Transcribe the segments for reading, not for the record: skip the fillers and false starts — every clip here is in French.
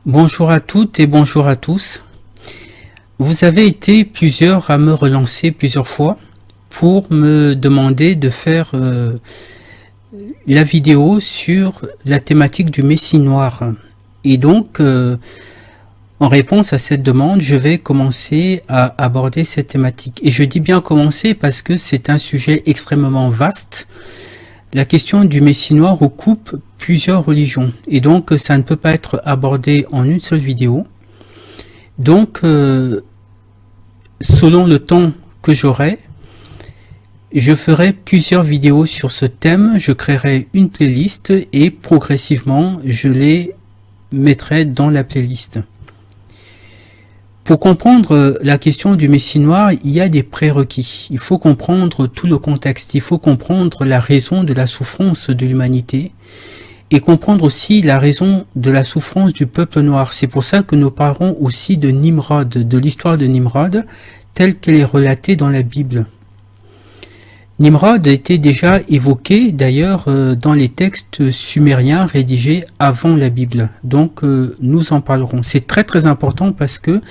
Bonjour à toutes et bonjour à tous. Vous avez été plusieurs à me relancer plusieurs fois pour me demander de faire la vidéo sur la thématique du Messie noir. Et donc, en réponse à cette demande, je vais commencer à aborder cette thématique. Et je dis bien commencer parce que c'est un sujet extrêmement vaste. La question du Messie noir recoupe plusieurs religions et donc ça ne peut pas être abordé en une seule vidéo. Donc, selon le temps que j'aurai, je ferai plusieurs vidéos sur ce thème, je créerai une playlist et progressivement je les mettrai dans la playlist. Pour comprendre la question du Messie noir, il y a des prérequis. Il faut comprendre tout le contexte, il faut comprendre la raison de la souffrance de l'humanité et comprendre aussi la raison de la souffrance du peuple noir. C'est pour ça que nous parlerons aussi de Nimrod, de l'histoire de Nimrod, telle qu'elle est relatée dans la Bible. Nimrod était déjà évoqué d'ailleurs dans les textes sumériens rédigés avant la Bible. Donc nous en parlerons. C'est très très important parce que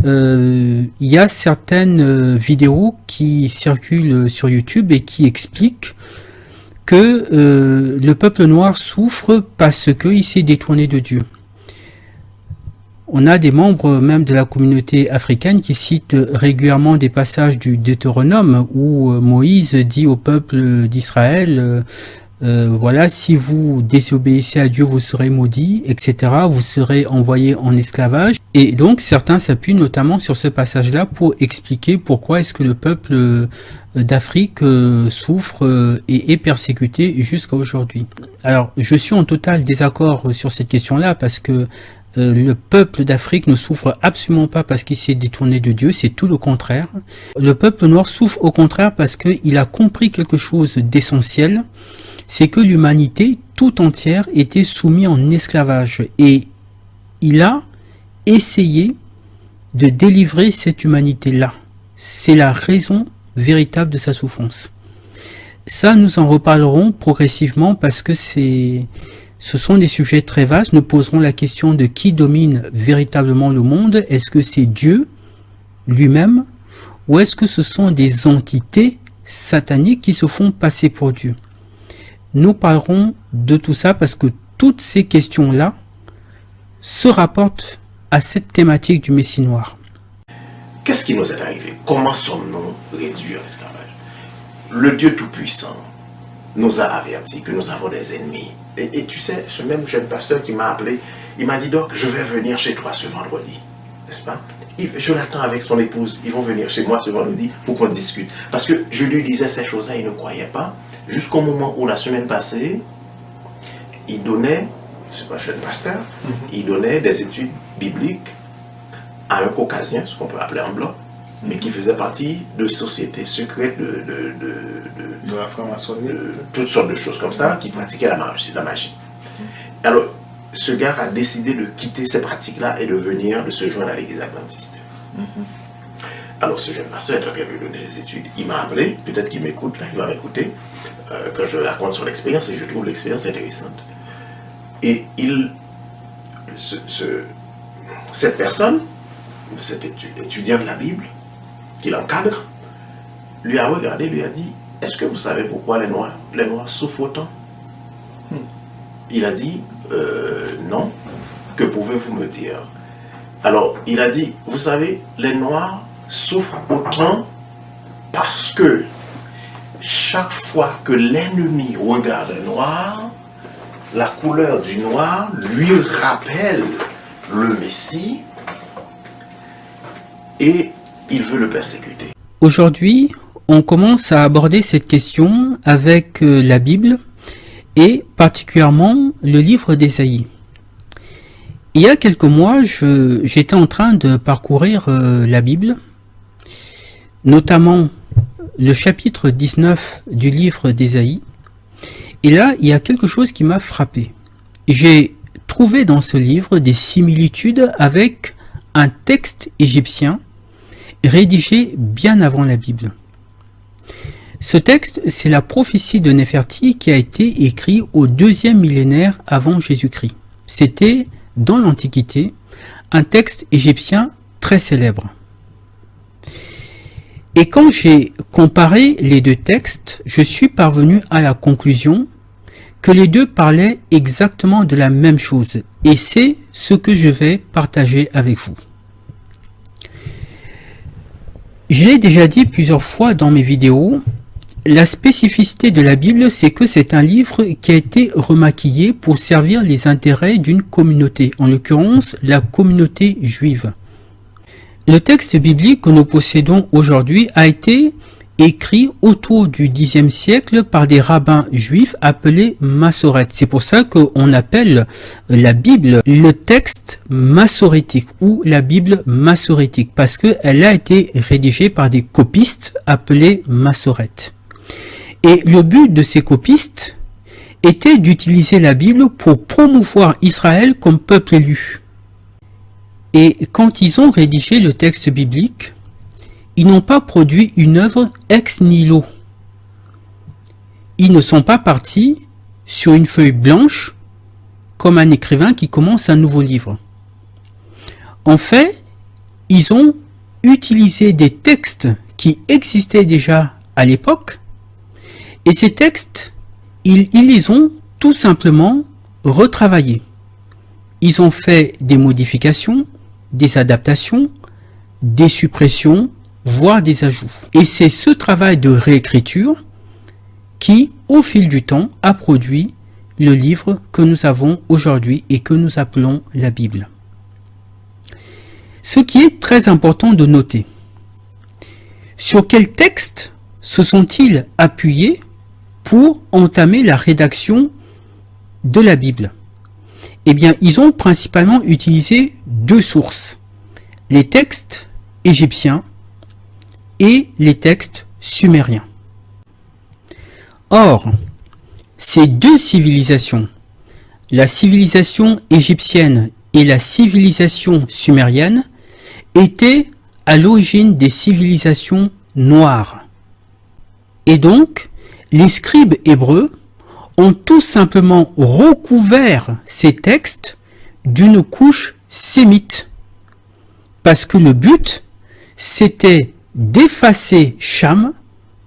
il y a certaines vidéos qui circulent sur YouTube et qui expliquent que le peuple noir souffre parce qu'il s'est détourné de Dieu. On a des membres même de la communauté africaine qui citent régulièrement des passages du Deutéronome où Moïse dit au peuple d'Israël voilà, si vous désobéissez à Dieu, vous serez maudits, etc. Vous serez envoyés en esclavage. Et donc, certains s'appuient notamment sur ce passage-là pour expliquer pourquoi est-ce que le peuple d'Afrique souffre et est persécuté jusqu'à aujourd'hui. Alors, je suis en total désaccord sur cette question-là parce que le peuple d'Afrique ne souffre absolument pas parce qu'il s'est détourné de Dieu, c'est tout le contraire. Le peuple noir souffre au contraire parce qu'il a compris quelque chose d'essentiel, c'est que l'humanité tout entière était soumise en esclavage et il a essayé de délivrer cette humanité-là. C'est la raison véritable de sa souffrance. Ça, nous en reparlerons progressivement parce que ce sont des sujets très vastes. Nous poserons la question de qui domine véritablement le monde. Est-ce que c'est Dieu lui-même ou est-ce que ce sont des entités sataniques qui se font passer pour Dieu? Nous parlerons de tout ça parce que toutes ces questions-là se rapportent à cette thématique du Messie noir. Qu'est-ce qui nous est arrivé? Comment sommes-nous réduits à l'esclavage? Le Dieu Tout-Puissant nous a avertis que nous avons des ennemis. Et tu sais, ce même jeune pasteur qui m'a appelé, il m'a dit donc, je vais venir chez toi ce vendredi, n'est-ce pas? Je l'attends avec son épouse, ils vont venir chez moi ce vendredi pour qu'on discute. Parce que je lui disais ces choses-là, il ne croyait pas, jusqu'au moment où la semaine passée, il donnait, c'est pas un jeune pasteur, il donnait des études bibliques à un caucasien, ce qu'on peut appeler un blanc, mais qui faisait partie de sociétés secrètes de la franc-maçonnerie, toutes sortes de choses comme ça, qui pratiquaient la magie. Alors, ce gars a décidé de quitter ces pratiques-là et de se joindre à l'église adventiste. Alors, ce jeune pasteur est en train de lui donner des études. Il m'a appelé, peut-être qu'il m'écoute, là, il va m'écouter, quand je raconte son expérience, et je trouve l'expérience intéressante. Et cette personne, cet étudiant de la Bible, qu'il encadre, lui a regardé, lui a dit, est-ce que vous savez pourquoi les Noirs souffrent autant? Il a dit, non, que pouvez-vous me dire? Alors, il a dit, vous savez, les Noirs souffrent autant parce que chaque fois que l'ennemi regarde un Noir, la couleur du noir lui rappelle le Messie et il veut le persécuter. Aujourd'hui, on commence à aborder cette question avec la Bible et particulièrement le livre d'Ésaïe. Il y a quelques mois, j'étais en train de parcourir la Bible, notamment le chapitre 19 du livre d'Ésaïe. Et là, il y a quelque chose qui m'a frappé. J'ai trouvé dans ce livre des similitudes avec un texte égyptien rédigé bien avant la Bible. Ce texte, c'est la prophétie de Néferti qui a été écrite au 2e millénaire avant Jésus-Christ. C'était dans l'Antiquité un texte égyptien très célèbre. Et quand j'ai comparé les deux textes, je suis parvenu à la conclusion que les deux parlaient exactement de la même chose. Et c'est ce que je vais partager avec vous. Je l'ai déjà dit plusieurs fois dans mes vidéos, la spécificité de la Bible, c'est que c'est un livre qui a été remaquillé pour servir les intérêts d'une communauté, en l'occurrence la communauté juive. Le texte biblique que nous possédons aujourd'hui a été écrit autour du Xe siècle par des rabbins juifs appelés massorètes. C'est pour ça qu'on appelle la Bible le texte massorétique ou la Bible massorétique, parce qu'elle a été rédigée par des copistes appelés massorètes. Et le but de ces copistes était d'utiliser la Bible pour promouvoir Israël comme peuple élu. Et quand ils ont rédigé le texte biblique, ils n'ont pas produit une œuvre ex nihilo. Ils ne sont pas partis sur une feuille blanche comme un écrivain qui commence un nouveau livre. En fait, ils ont utilisé des textes qui existaient déjà à l'époque, et ces textes, ils les ont tout simplement retravaillés. Ils ont fait des modifications, des adaptations, des suppressions, voire des ajouts. Et c'est ce travail de réécriture qui, au fil du temps, a produit le livre que nous avons aujourd'hui et que nous appelons la Bible. Ce qui est très important de noter, sur quels textes se sont-ils appuyés pour entamer la rédaction de la Bible? Eh bien, ils ont principalement utilisé deux sources, les textes égyptiens et les textes sumériens. Or, ces deux civilisations, la civilisation égyptienne et la civilisation sumérienne, étaient à l'origine des civilisations noires. Et donc, les scribes hébreux ont tout simplement recouvert ces textes d'une couche sémite. Parce que le but, c'était d'effacer Cham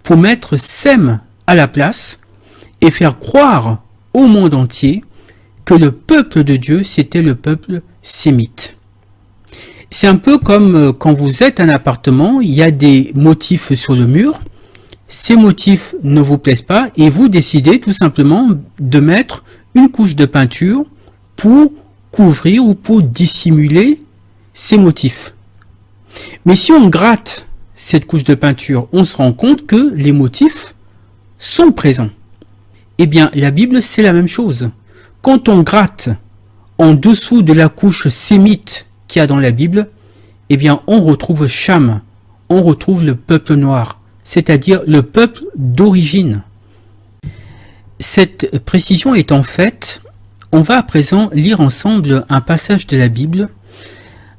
pour mettre Sem à la place et faire croire au monde entier que le peuple de Dieu, c'était le peuple sémite. C'est un peu comme quand vous êtes un appartement, il y a des motifs sur le mur, ces motifs ne vous plaisent pas et vous décidez tout simplement de mettre une couche de peinture pour couvrir ou pour dissimuler ces motifs. Mais si on gratte cette couche de peinture, on se rend compte que les motifs sont présents. Eh bien, la Bible, c'est la même chose. Quand on gratte en dessous de la couche sémite qu'il y a dans la Bible, eh bien, on retrouve Cham, on retrouve le peuple noir, c'est-à-dire le peuple d'origine. Cette précision étant faite, on va à présent lire ensemble un passage de la Bible,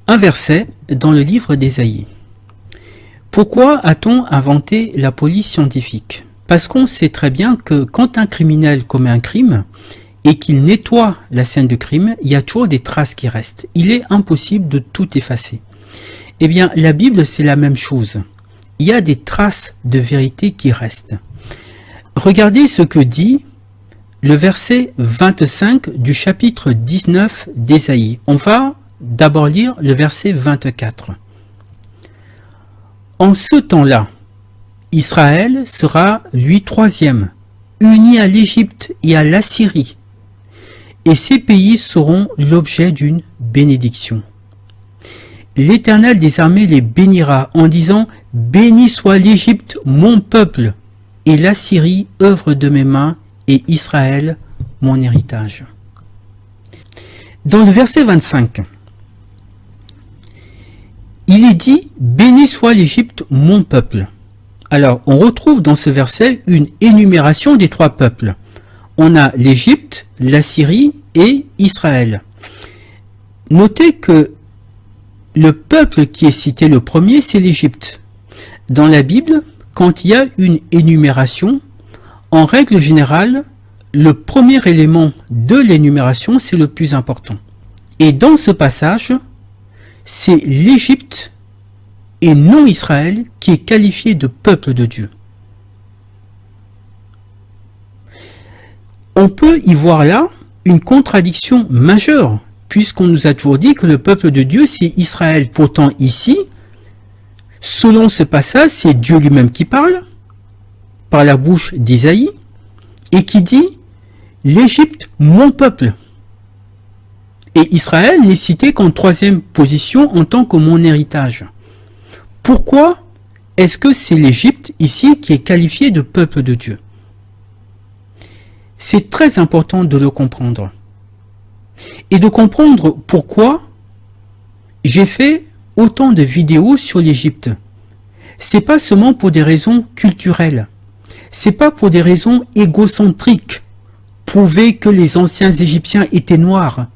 un verset dans le livre d'Ésaïe. Pourquoi a-t-on inventé la police scientifique? Parce qu'on sait très bien que quand un criminel commet un crime et qu'il nettoie la scène de crime, il y a toujours des traces qui restent. Il est impossible de tout effacer. Eh bien, la Bible, c'est la même chose. Il y a des traces de vérité qui restent. Regardez ce que dit le verset 25 du chapitre 19 d'Ésaïe. On va d'abord lire le verset 24. En ce temps-là, Israël sera lui troisième, uni à l'Égypte et à l'Assyrie, et ces pays seront l'objet d'une bénédiction. L'Éternel des armées les bénira en disant « Béni soit l'Égypte, mon peuple, et l'Assyrie, œuvre de mes mains, et Israël, mon héritage. » Dans le verset 25, il est dit « Béni soit l'Égypte, mon peuple ». Alors, on retrouve dans ce verset une énumération des trois peuples. On a l'Égypte, l'Assyrie et Israël. Notez que le peuple qui est cité le premier, c'est l'Égypte. Dans la Bible, quand il y a une énumération, en règle générale, le premier élément de l'énumération, c'est le plus important. Et dans ce passage, c'est l'Égypte et non Israël qui est qualifié de peuple de Dieu. On peut y voir là une contradiction majeure, puisqu'on nous a toujours dit que le peuple de Dieu, c'est Israël. Pourtant ici, selon ce passage, c'est Dieu lui-même qui parle, par la bouche d'Isaïe, et qui dit « l'Égypte, mon peuple ». Et Israël n'est cité qu'en troisième position en tant que mon héritage. Pourquoi est-ce que c'est l'Égypte ici qui est qualifiée de peuple de Dieu? C'est très important de le comprendre. Et de comprendre pourquoi j'ai fait autant de vidéos sur l'Égypte. C'est pas seulement pour des raisons culturelles. C'est pas pour des raisons égocentriques. Prouver que les anciens Égyptiens étaient noirs.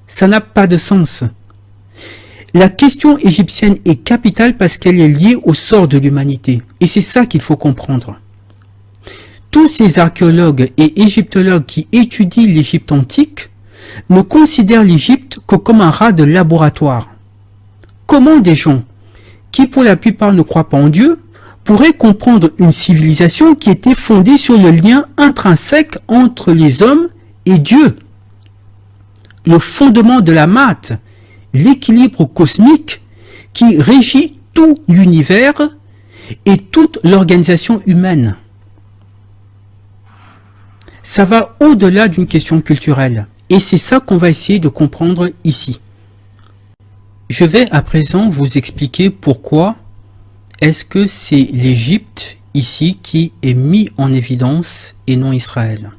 Ça n'a pas de sens. La question égyptienne est capitale parce qu'elle est liée au sort de l'humanité. Et c'est ça qu'il faut comprendre. Tous ces archéologues et égyptologues qui étudient l'Égypte antique ne considèrent l'Égypte que comme un rat de laboratoire. Comment des gens, qui pour la plupart ne croient pas en Dieu, pourraient comprendre une civilisation qui était fondée sur le lien intrinsèque entre les hommes et Dieu? Le fondement de la maths, l'équilibre cosmique qui régit tout l'univers et toute l'organisation humaine. Ça va au-delà d'une question culturelle. Et c'est ça qu'on va essayer de comprendre ici. Je vais à présent vous expliquer pourquoi est-ce que c'est l'Égypte ici qui est mis en évidence et non Israël.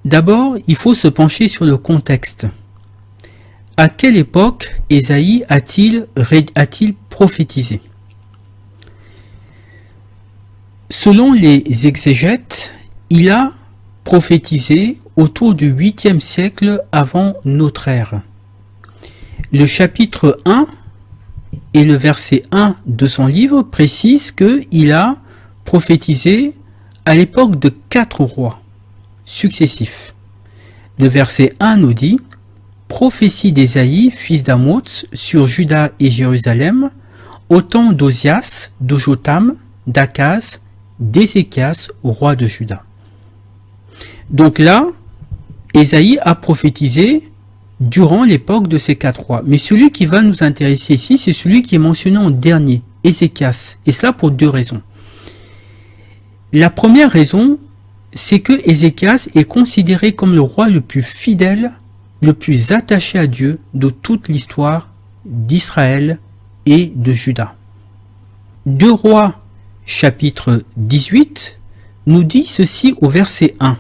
D'abord, il faut se pencher sur le contexte. À quelle époque Ésaïe a-t-il prophétisé? Selon les exégètes, il a prophétisé autour du 8e siècle avant notre ère. Le chapitre 1 et le verset 1 de son livre précisent qu'il a prophétisé à l'époque de 4 rois successifs. Le verset 1 nous dit « Prophétie d'Ésaïe, fils d'Amoz, sur Juda et Jérusalem, au temps d'Osias, de Jotham, d'Akaz, d'Ézéchias, roi de Juda. » Donc là, Ésaïe a prophétisé durant l'époque de ces 4 rois. Mais celui qui va nous intéresser ici, c'est celui qui est mentionné en dernier, Ézéchias. Et cela pour 2 raisons. La première raison, c'est que Ézéchias est considéré comme le roi le plus fidèle, le plus attaché à Dieu de toute l'histoire d'Israël et de Juda. 2 Rois, chapitre 18, nous dit ceci au verset 1.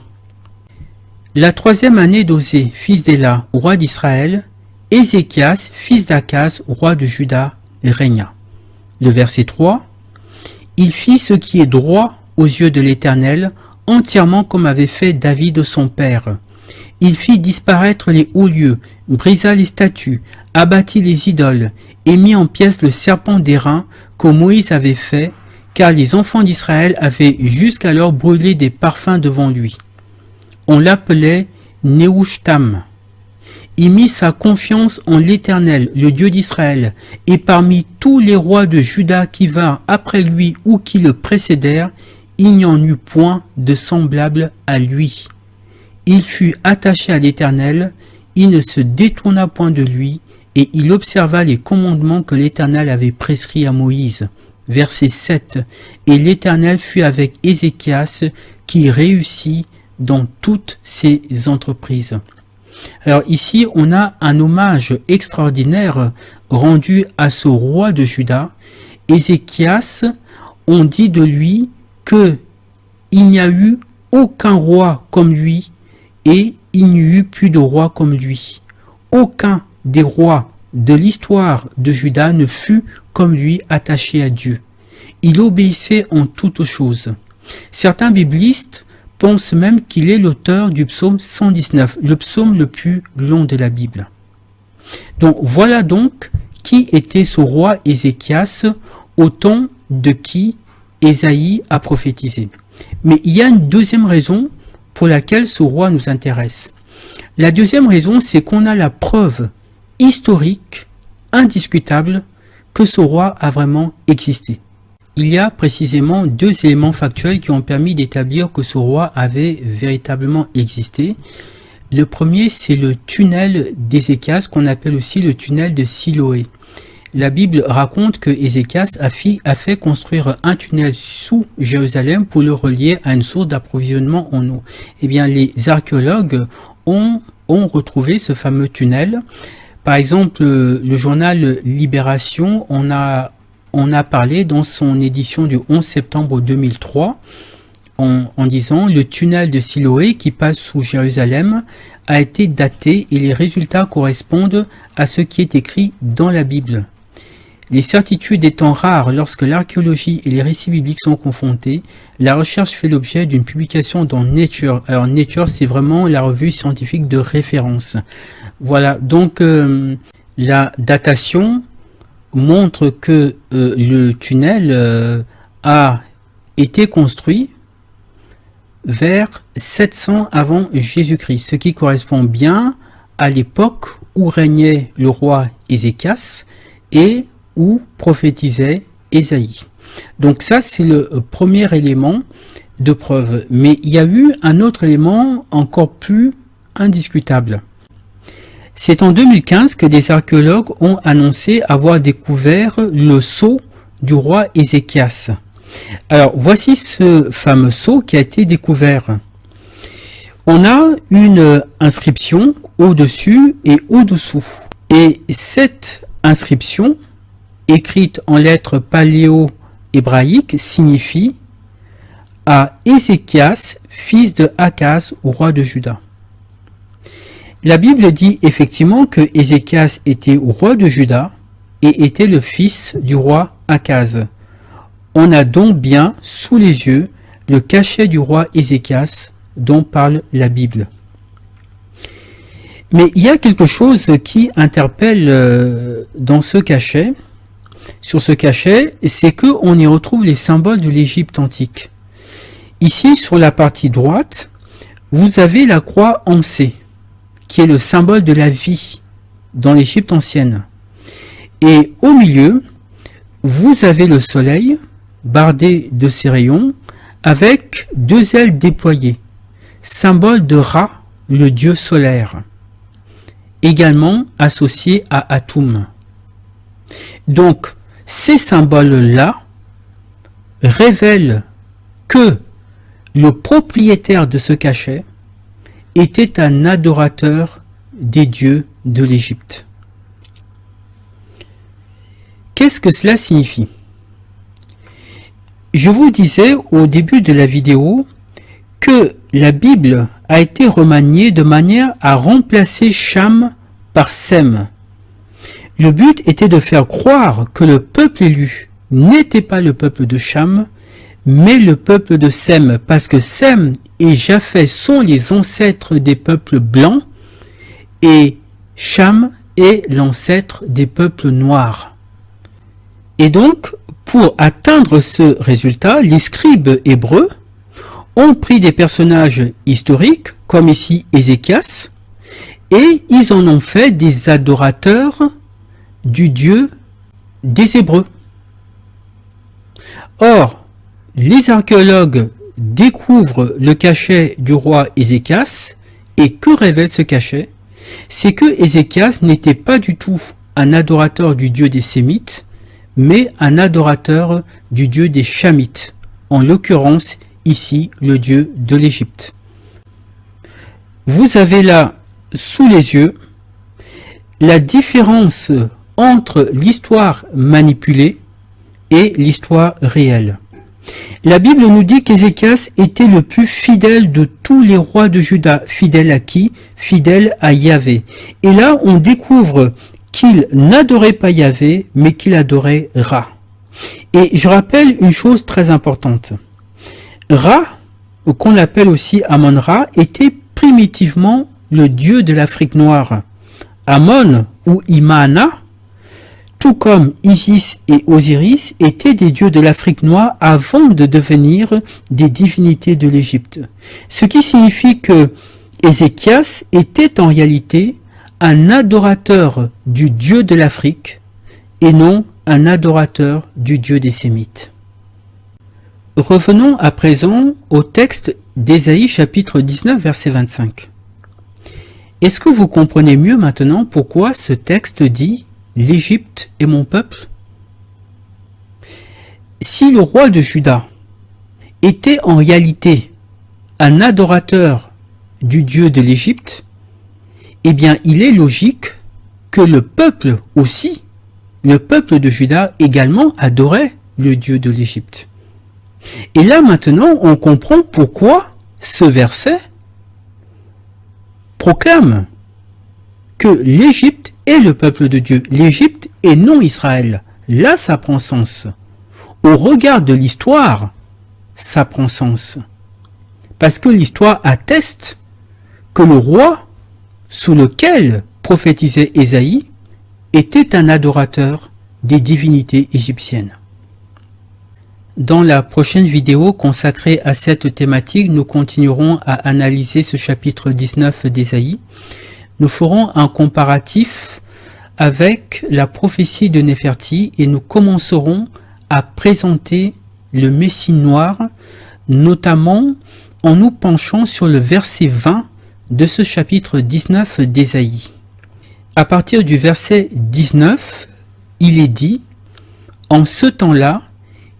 La 3e année d'Osée, fils d'Éla, roi d'Israël, Ézéchias, fils d'Akaz, roi de Juda, régna. Le verset 3. Il fit ce qui est droit aux yeux de l'Éternel, entièrement comme avait fait David son père. Il fit disparaître les hauts lieux, brisa les statues, abattit les idoles, et mit en pièces le serpent d'airain que Moïse avait fait, car les enfants d'Israël avaient jusqu'alors brûlé des parfums devant lui. On l'appelait Nehushtam. Il mit sa confiance en l'Éternel, le Dieu d'Israël, et parmi tous les rois de Juda qui vinrent après lui ou qui le précédèrent, il n'y en eut point de semblable à lui. Il fut attaché à l'Éternel, il ne se détourna point de lui, et il observa les commandements que l'Éternel avait prescrits à Moïse. Verset 7. Et l'Éternel fut avec Ézéchias, qui réussit dans toutes ses entreprises. Alors ici, on a un hommage extraordinaire rendu à ce roi de Juda. Ézéchias, on dit de lui que il n'y a eu aucun roi comme lui et il n'y eut plus de roi comme lui. Aucun des rois de l'histoire de Juda ne fut comme lui attaché à Dieu. Il obéissait en toutes choses. Certains biblistes pensent même qu'il est l'auteur du psaume 119, le psaume le plus long de la Bible. Donc voilà donc qui était ce roi Ézéchias au temps de qui Ésaïe a prophétisé. Mais il y a une deuxième raison pour laquelle ce roi nous intéresse. La deuxième raison, c'est qu'on a la preuve historique, indiscutable, que ce roi a vraiment existé. Il y a précisément deux éléments factuels qui ont permis d'établir que ce roi avait véritablement existé. Le premier, c'est le tunnel d'Ézéchias, qu'on appelle aussi le tunnel de Siloé. La Bible raconte que Ézéchias a fait construire un tunnel sous Jérusalem pour le relier à une source d'approvisionnement en eau. Eh bien, les archéologues ont retrouvé ce fameux tunnel. Par exemple, le journal Libération on a parlé dans son édition du 11 septembre 2003 en disant « Le tunnel de Siloé qui passe sous Jérusalem a été daté et les résultats correspondent à ce qui est écrit dans la Bible. Les certitudes étant rares lorsque l'archéologie et les récits bibliques sont confrontés, la recherche fait l'objet d'une publication dans Nature. » Alors Nature, c'est vraiment la revue scientifique de référence. Voilà, donc la datation montre que le tunnel a été construit vers 700 avant Jésus-Christ, ce qui correspond bien à l'époque où régnait le roi Ézéchias et où prophétisait Ésaïe. Donc ça, c'est le premier élément de preuve. Mais il y a eu un autre élément encore plus indiscutable. C'est en 2015 que des archéologues ont annoncé avoir découvert le sceau du roi Ézéchias. Alors, voici ce fameux sceau qui a été découvert. On a une inscription au-dessus et au-dessous. Et cette inscription, écrite en lettres paléo-hébraïques, signifie « à Ézéchias, fils de Akaz, roi de Juda ». La Bible dit effectivement que Ézéchias était roi de Juda et était le fils du roi Akaz. On a donc bien sous les yeux le cachet du roi Ézéchias dont parle la Bible. Mais il y a quelque chose qui interpelle dans ce cachet. Sur ce cachet, c'est qu'on y retrouve les symboles de l'Égypte antique. Ici, sur la partie droite, vous avez la croix en C, qui est le symbole de la vie dans l'Égypte ancienne. Et au milieu, vous avez le soleil, bardé de ses rayons, avec deux ailes déployées, symbole de Ra, le dieu solaire, également associé à Atum. Donc, ces symboles-là révèlent que le propriétaire de ce cachet était un adorateur des dieux de l'Égypte. Qu'est-ce que cela signifie? Je vous disais au début de la vidéo que la Bible a été remaniée de manière à remplacer Cham par Sem. Le but était de faire croire que le peuple élu n'était pas le peuple de Cham, mais le peuple de Sem, parce que Sem et Japheth sont les ancêtres des peuples blancs, et Cham est l'ancêtre des peuples noirs. Et donc, pour atteindre ce résultat, les scribes hébreux ont pris des personnages historiques, comme ici Ézéchias, et ils en ont fait des adorateurs du Dieu des Hébreux. Or, les archéologues découvrent le cachet du roi Ézéchias, et que révèle ce cachet? C'est que Ézéchias n'était pas du tout un adorateur du Dieu des Sémites, mais un adorateur du Dieu des Chamites, en l'occurrence ici le Dieu de l'Égypte. Vous avez là sous les yeux la différence entre l'histoire manipulée et l'histoire réelle. La Bible nous dit qu'Ézéchias était le plus fidèle de tous les rois de Juda. Fidèle à qui? Fidèle à Yahvé. Et là, on découvre qu'il n'adorait pas Yahvé, mais qu'il adorait Ra. Et je rappelle une chose très importante. Ra, qu'on appelle aussi Amon-Ra, était primitivement le dieu de l'Afrique noire. Amon ou Imana, tout comme Isis et Osiris, étaient des dieux de l'Afrique noire avant de devenir des divinités de l'Égypte. Ce qui signifie que Ézéchias était en réalité un adorateur du Dieu de l'Afrique et non un adorateur du Dieu des Sémites. Revenons à présent au texte d'Ésaïe chapitre 19 verset 25. Est-ce que vous comprenez mieux maintenant pourquoi ce texte dit « L'Égypte est mon peuple » ? Si le roi de Juda était en réalité un adorateur du Dieu de l'Égypte, eh bien il est logique que le peuple aussi, le peuple de Juda également adorait le Dieu de l'Égypte. Et là maintenant on comprend pourquoi ce verset proclame que l'Égypte est le peuple de Dieu, l'Égypte et non Israël. Là ça prend sens. Au regard de l'histoire, ça prend sens. Parce que l'histoire atteste que le roi sous lequel prophétisait Ésaïe était un adorateur des divinités égyptiennes. Dans la prochaine vidéo consacrée à cette thématique, nous continuerons à analyser ce chapitre 19 d'Ésaïe. Nous ferons un comparatif avec la prophétie de Néferti et nous commencerons à présenter le Messie noir, notamment en nous penchant sur le verset 20 de ce chapitre 19 d'Ésaïe. À partir du verset 19, il est dit « En ce temps-là,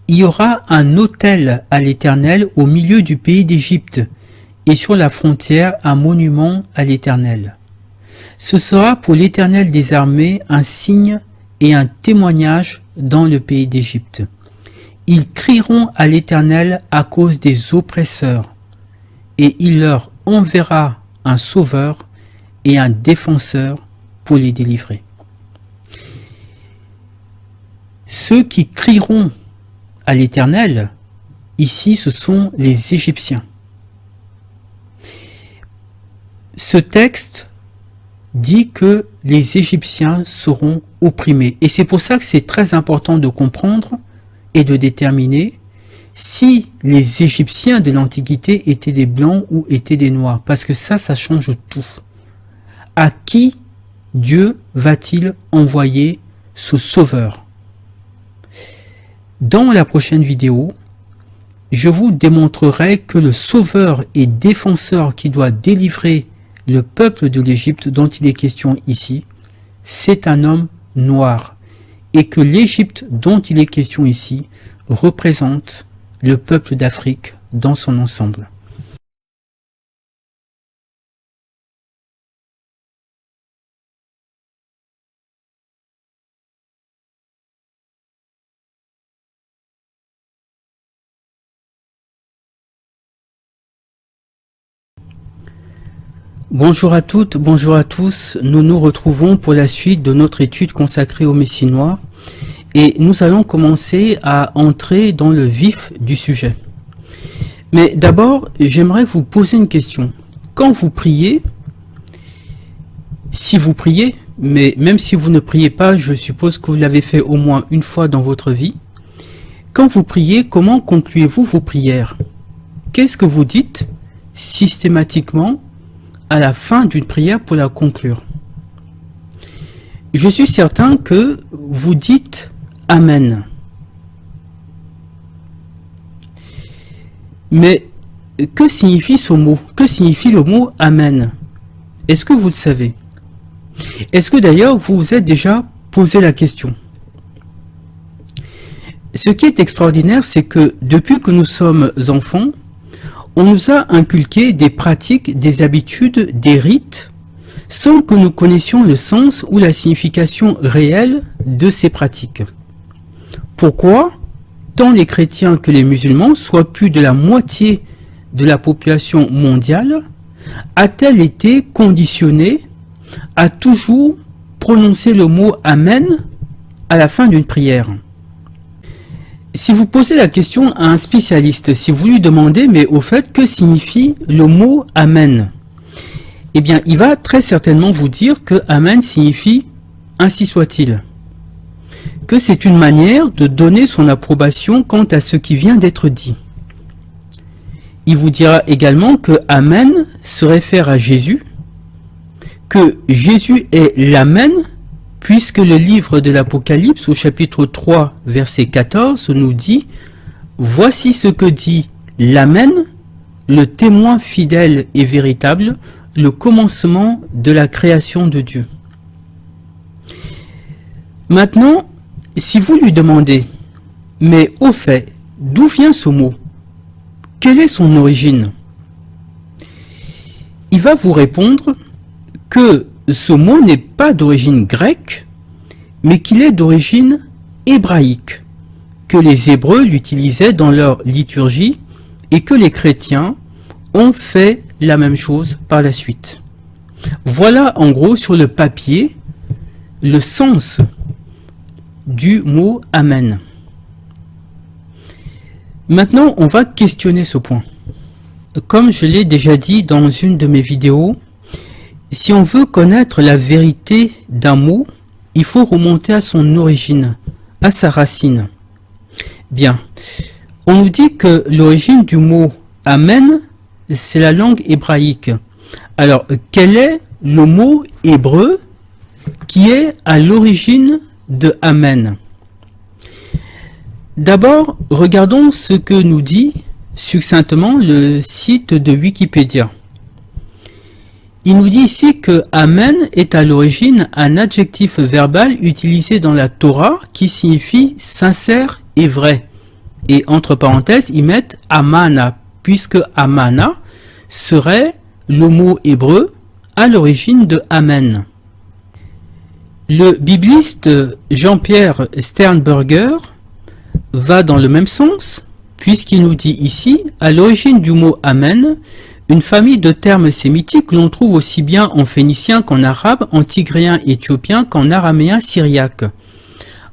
il y aura un autel à l'Éternel au milieu du pays d'Égypte, et sur la frontière un monument à l'Éternel. Ce sera pour l'Éternel des armées un signe et un témoignage dans le pays d'Égypte. Ils crieront à l'Éternel à cause des oppresseurs, et il leur enverra un sauveur et un défenseur pour les délivrer. » Ceux qui crieront à l'Éternel, ici ce sont les Égyptiens. Ce texte dit que les Égyptiens seront opprimés. Et c'est pour ça que c'est très important de comprendre et de déterminer si les Égyptiens de l'Antiquité étaient des Blancs ou étaient des Noirs. Parce que ça change tout. À qui Dieu va-t-il envoyer ce sauveur ? Dans la prochaine vidéo, je vous démontrerai que le sauveur et défenseur qui doit délivrer le peuple de l'Égypte dont il est question ici, c'est un homme noir, et que l'Égypte dont il est question ici représente le peuple d'Afrique dans son ensemble. Bonjour à toutes, bonjour à tous, nous nous retrouvons pour la suite de notre étude consacrée au Messie noir et nous allons commencer à entrer dans le vif du sujet. Mais d'abord, j'aimerais vous poser une question. Quand vous priez, si vous priez, mais même si vous ne priez pas, je suppose que vous l'avez fait au moins une fois dans votre vie, quand vous priez, comment concluez-vous vos prières? Qu'est-ce que vous dites systématiquement à la fin d'une prière pour la conclure? Je suis certain que vous dites Amen. Mais que signifie ce mot? Que signifie le mot Amen? Est-ce que vous le savez? Est-ce que d'ailleurs vous vous êtes déjà posé la question? Ce qui est extraordinaire, c'est que depuis que nous sommes enfants, on nous a inculqué des pratiques, des habitudes, des rites, sans que nous connaissions le sens ou la signification réelle de ces pratiques. Pourquoi tant les chrétiens que les musulmans, soit plus de la moitié de la population mondiale, a-t-elle été conditionnée à toujours prononcer le mot « Amen » à la fin d'une prière? Si vous posez la question à un spécialiste, si vous lui demandez, mais au fait, que signifie le mot « Amen », eh bien, il va très certainement vous dire que « Amen » signifie « ainsi soit-il », que c'est une manière de donner son approbation quant à ce qui vient d'être dit. Il vous dira également que Amen se réfère à Jésus, que Jésus est l'Amen, puisque le livre de l'Apocalypse au chapitre 3 verset 14 nous dit « Voici ce que dit l'Amen, le témoin fidèle et véritable, le commencement de la création de Dieu. » Maintenant, si vous lui demandez « Mais au fait, d'où vient ce mot? Quelle est son origine ?» Il va vous répondre que ce mot n'est pas d'origine grecque, mais qu'il est d'origine hébraïque, que les Hébreux l'utilisaient dans leur liturgie et que les chrétiens ont fait la même chose par la suite. Voilà en gros sur le papier le sens du mot Amen. Maintenant, on va questionner ce point. Comme je l'ai déjà dit dans une de mes vidéos, si on veut connaître la vérité d'un mot, il faut remonter à son origine, à sa racine. Bien, on nous dit que l'origine du mot Amen, c'est la langue hébraïque. Alors, quel est le mot hébreu qui est à l'origine de Amen? D'abord, regardons ce que nous dit succinctement le site de Wikipédia. Il nous dit ici que Amen est à l'origine un adjectif verbal utilisé dans la Torah qui signifie sincère et vrai. Et entre parenthèses, ils mettent Amana, puisque Amana serait le mot hébreu à l'origine de Amen. Le bibliste Jean-Pierre Sternberger va dans le même sens, puisqu'il nous dit ici, à l'origine du mot Amen, une famille de termes sémitiques que l'on trouve aussi bien en phénicien qu'en arabe, en tigréen éthiopien qu'en araméen syriaque.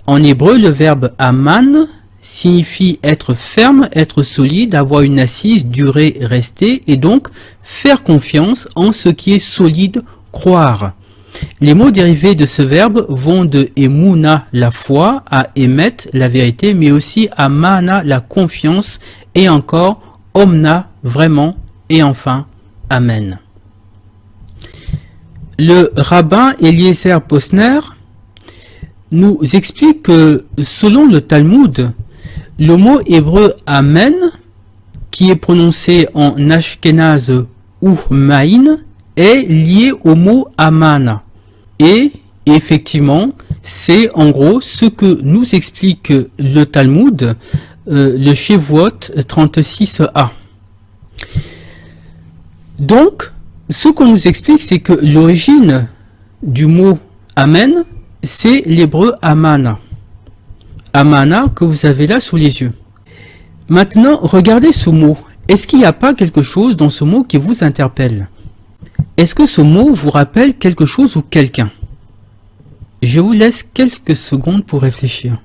En hébreu, le verbe aman signifie être ferme, être solide, avoir une assise, durer, rester, et donc faire confiance en ce qui est solide, croire. Les mots dérivés de ce verbe vont de emuna, la foi, à emet, la vérité, mais aussi à mana, la confiance, et encore omna, vraiment, et enfin, amen. Le rabbin Eliezer Posner nous explique que selon le Talmud, le mot hébreu amen, qui est prononcé en ashkénaze ou maïn, est lié au mot amana. Et effectivement, c'est en gros ce que nous explique le Talmud, le Shevuot 36a. Donc, ce qu'on nous explique, c'est que l'origine du mot amen, c'est l'hébreu amana. Amana que vous avez là sous les yeux. Maintenant, regardez ce mot. Est-ce qu'il n'y a pas quelque chose dans ce mot qui vous interpelle? Est-ce que ce mot vous rappelle quelque chose ou quelqu'un? Je vous laisse quelques secondes pour réfléchir.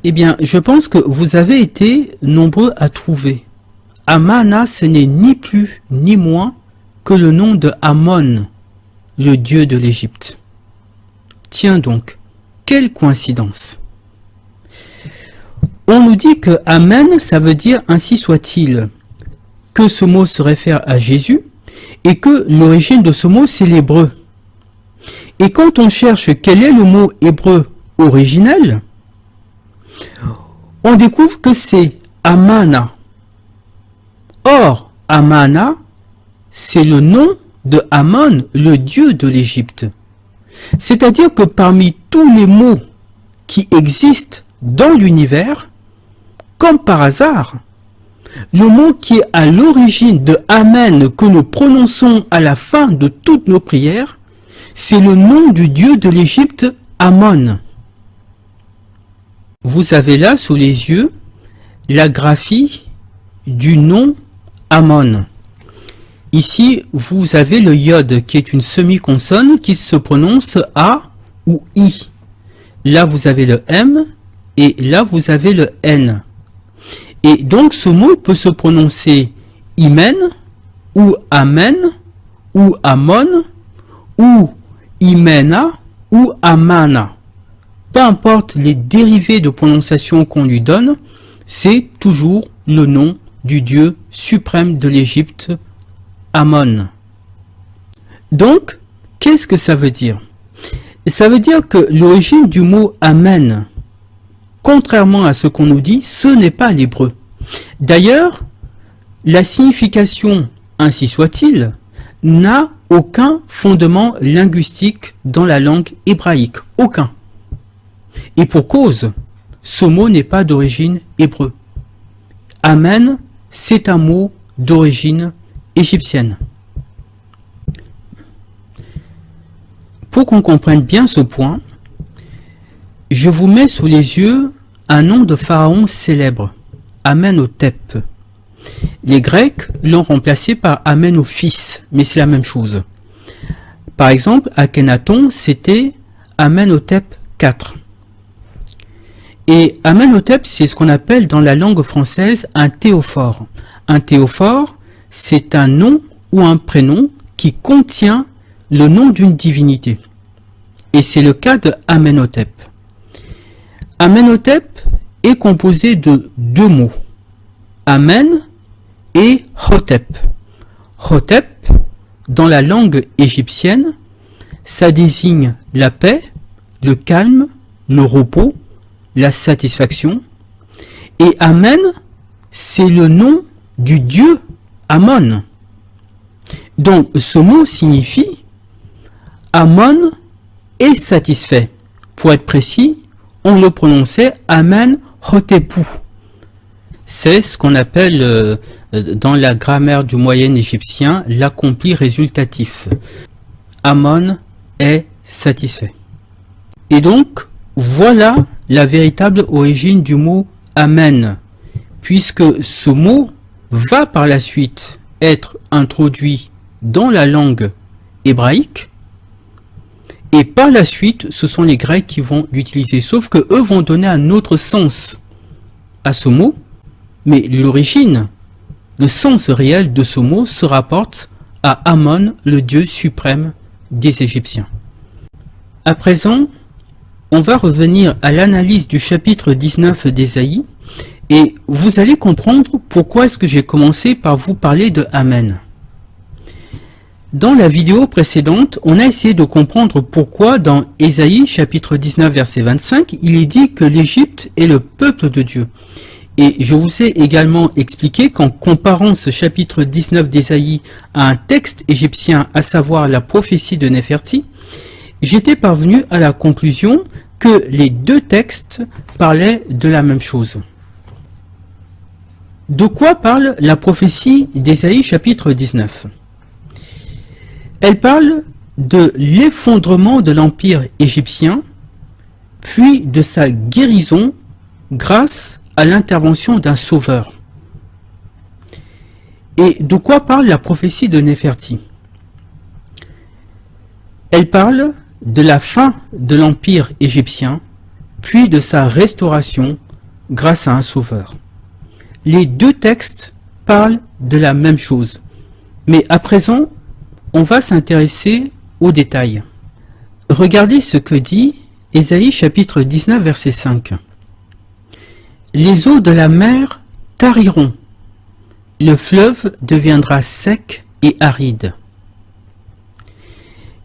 Eh bien, je pense que vous avez été nombreux à trouver. Amana, ce n'est ni plus ni moins que le nom de Amon, le dieu de l'Égypte. Tiens donc, quelle coïncidence! On nous dit que Amen, ça veut dire ainsi soit-il, que ce mot se réfère à Jésus et que l'origine de ce mot c'est l'hébreu. Et quand on cherche quel est le mot hébreu originel, on découvre que c'est Amana. Or, Amana, c'est le nom de Amon, le dieu de l'Égypte. C'est-à-dire que parmi tous les mots qui existent dans l'univers, comme par hasard, le mot qui est à l'origine de Amen que nous prononçons à la fin de toutes nos prières, c'est le nom du dieu de l'Égypte, Amon. Vous avez là sous les yeux la graphie du nom Amon. Ici, vous avez le yod qui est une semi-consonne qui se prononce A ou I. Là, vous avez le M et là, vous avez le N. Et donc, ce mot peut se prononcer Imen ou Amen ou Amon ou Imena ou Amana. peu importe les dérivés de prononciation qu'on lui donne, c'est toujours le nom du dieu suprême de l'Égypte, Amon. Donc, qu'est-ce que ça veut dire? Ça veut dire que l'origine du mot Amen, contrairement à ce qu'on nous dit, ce n'est pas l'hébreu. D'ailleurs, la signification, ainsi soit-il, n'a aucun fondement linguistique dans la langue hébraïque. Aucun. Et pour cause, ce mot n'est pas d'origine hébreu. Amen, c'est un mot d'origine égyptienne. Pour qu'on comprenne bien ce point, je vous mets sous les yeux un nom de pharaon célèbre, Amenhotep. Les Grecs l'ont remplacé par Amenophis, mais c'est la même chose. Par exemple, Akhenaton, c'était Amenhotep IV. Et Amenhotep, c'est ce qu'on appelle dans la langue française un théophore. Un théophore, c'est un nom ou un prénom qui contient le nom d'une divinité. Et c'est le cas de Amenhotep. Amenhotep est composé de deux mots, Amen et Hotep. Hotep, dans la langue égyptienne, ça désigne la paix, le calme, le repos, la satisfaction. Et Amen, c'est le nom du dieu Amon. Donc ce mot signifie Amon est satisfait. Pour être précis, on le prononçait Amen Hotepu. C'est ce qu'on appelle dans la grammaire du moyen égyptien l'accompli résultatif. Amon est satisfait. Et donc, voilà la véritable origine du mot Amen, puisque ce mot va par la suite être introduit dans la langue hébraïque, et par la suite, ce sont les Grecs qui vont l'utiliser, sauf que eux vont donner un autre sens à ce mot, mais l'origine, le sens réel de ce mot se rapporte à Amon, le dieu suprême des Égyptiens. À présent, on va revenir à l'analyse du chapitre 19 d'Ésaïe, et vous allez comprendre pourquoi est-ce que j'ai commencé par vous parler de Amen. Dans la vidéo précédente, on a essayé de comprendre pourquoi dans Ésaïe chapitre 19 verset 25, il est dit que l'Égypte est le peuple de Dieu. Et je vous ai également expliqué qu'en comparant ce chapitre 19 d'Ésaïe à un texte égyptien, à savoir la prophétie de Néferti, j'étais parvenu à la conclusion que les deux textes parlaient de la même chose. De quoi parle la prophétie d'Ésaïe chapitre 19? Elle parle de l'effondrement de l'empire égyptien, puis de sa guérison grâce à l'intervention d'un sauveur. Et de quoi parle la prophétie de Néferti? Elle parle de la fin de l'empire égyptien, puis de sa restauration grâce à un sauveur. Les deux textes parlent de la même chose. Mais à présent, on va s'intéresser aux détails. Regardez ce que dit Ésaïe chapitre 19 verset 5. Les eaux de la mer tariront, le fleuve deviendra sec et aride.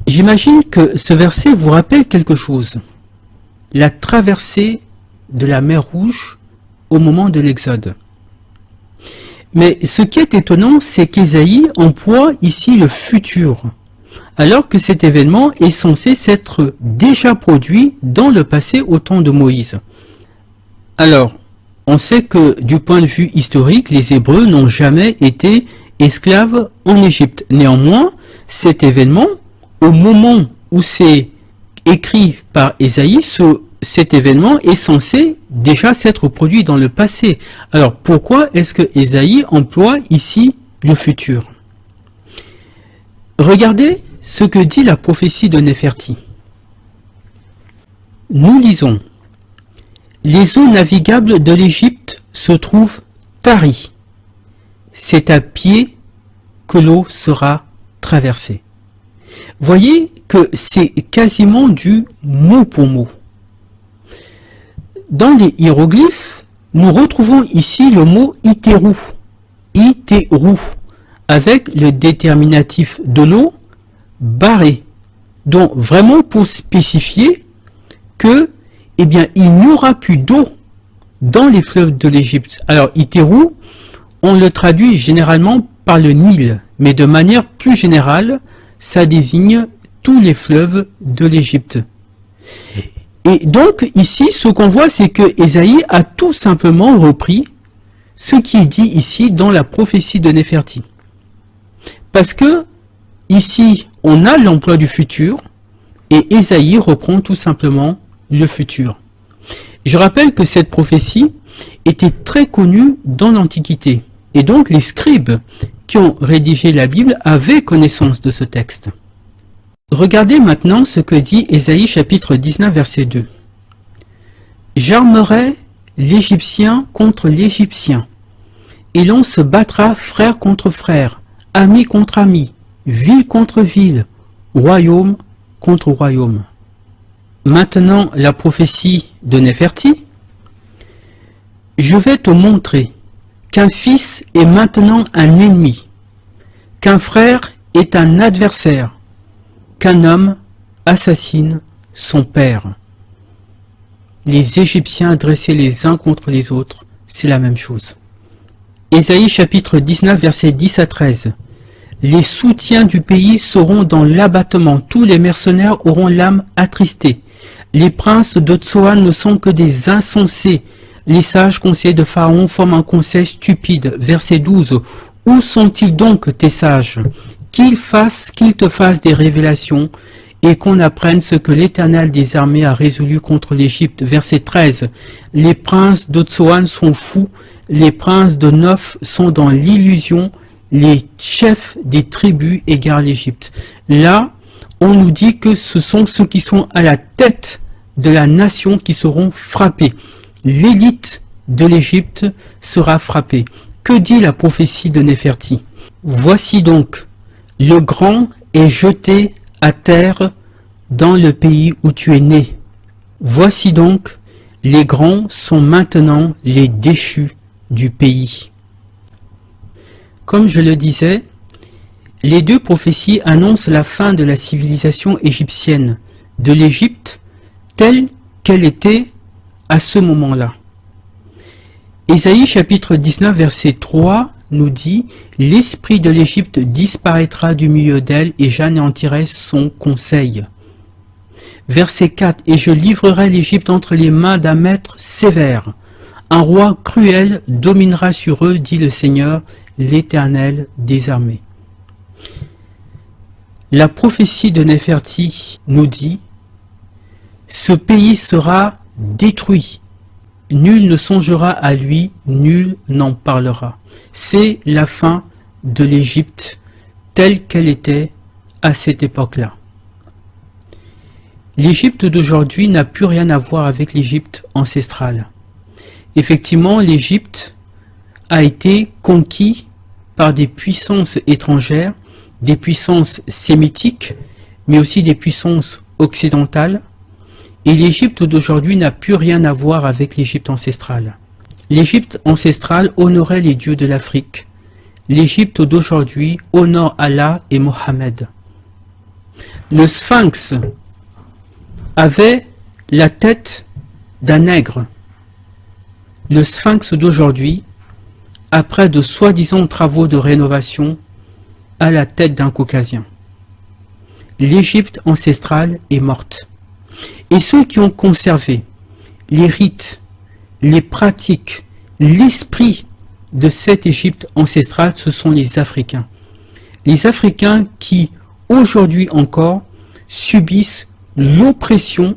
J'imagine que ce verset vous rappelle quelque chose. La traversée de la mer Rouge au moment de l'Exode. Mais ce qui est étonnant, c'est qu'Ésaïe emploie ici le futur, alors que cet événement est censé s'être déjà produit dans le passé au temps de Moïse. Alors, on sait que du point de vue historique, les Hébreux n'ont jamais été esclaves en Égypte. Néanmoins, cet événement, au moment où c'est écrit par Ésaïe, cet événement est censé déjà s'être produit dans le passé. Alors pourquoi est-ce que Ésaïe emploie ici le futur? Regardez ce que dit la prophétie de Néferti. Nous lisons: les eaux navigables de l'Égypte se trouvent taries. C'est à pied que l'eau sera traversée. Voyez que c'est quasiment du mot pour mot. Dans les hiéroglyphes, nous retrouvons ici le mot iteru, iteru, avec le déterminatif de l'eau, barré. Donc vraiment pour spécifier que, eh bien, il n'y aura plus d'eau dans les fleuves de l'Égypte. Alors iteru, on le traduit généralement par le Nil, mais de manière plus générale, ça désigne tous les fleuves de l'Égypte. Et donc ici, ce qu'on voit, c'est que Ésaïe a tout simplement repris ce qui est dit ici dans la prophétie de Néferti. Parce que ici, on a l'emploi du futur, et Ésaïe reprend tout simplement le futur. Je rappelle que cette prophétie était très connue dans l'Antiquité, et donc les scribes qui ont rédigé la Bible avaient connaissance de ce texte. Regardez maintenant ce que dit Ésaïe chapitre 19 verset 2. « J'armerai l'Égyptien contre l'Égyptien, et l'on se battra frère contre frère, ami contre ami, ville contre ville, royaume contre royaume. » Maintenant la prophétie de Néferti. « Je vais te montrer qu'un fils est maintenant un ennemi, qu'un frère est un adversaire, qu'un homme assassine son père. » Les Égyptiens dressés les uns contre les autres, c'est la même chose. Ésaïe chapitre 19 versets 10 à 13. « Les soutiens du pays seront dans l'abattement, tous les mercenaires auront l'âme attristée. Les princes de Tsoan ne sont que des insensés. Les sages conseillers de Pharaon forment un conseil stupide. » Verset 12. « Où sont-ils donc tes sages? Qu'ils te fassent des révélations et qu'on apprenne ce que l'Éternel des armées a résolu contre l'Égypte. » Verset 13. « Les princes de Tsoan sont fous, les princes de Noph sont dans l'illusion, les chefs des tribus égarent l'Égypte. » Là, on nous dit que ce sont ceux qui sont à la tête de la nation qui seront frappés. L'élite de l'Égypte sera frappée. Que dit la prophétie de Néferti? « Voici donc, le grand est jeté à terre dans le pays où tu es né. Voici donc, les grands sont maintenant les déchus du pays. » Comme je le disais, les deux prophéties annoncent la fin de la civilisation égyptienne, de l'Égypte telle qu'elle était à ce moment-là. Ésaïe chapitre 19 verset 3 nous dit « L'esprit de l'Égypte disparaîtra du milieu d'elle et j'anéantirai son conseil. » Verset 4 « Et je livrerai l'Égypte entre les mains d'un maître sévère. Un roi cruel dominera sur eux, dit le Seigneur, l'Éternel des armées. » La prophétie de Néferti nous dit « Ce pays sera détruit. Nul ne songera à lui, nul n'en parlera. » C'est la fin de l'Égypte telle qu'elle était à cette époque-là. L'Égypte d'aujourd'hui n'a plus rien à voir avec l'Égypte ancestrale. Effectivement, l'Égypte a été conquis par des puissances étrangères, des puissances sémitiques, mais aussi des puissances occidentales. Et l'Égypte d'aujourd'hui n'a plus rien à voir avec l'Égypte ancestrale. L'Égypte ancestrale honorait les dieux de l'Afrique. L'Égypte d'aujourd'hui honore Allah et Mohammed. Le Sphinx avait la tête d'un nègre. Le Sphinx d'aujourd'hui, après de soi-disant travaux de rénovation, a la tête d'un caucasien. L'Égypte ancestrale est morte. Et ceux qui ont conservé les rites, les pratiques, l'esprit de cette Égypte ancestrale, ce sont les Africains. Les Africains qui, aujourd'hui encore, subissent l'oppression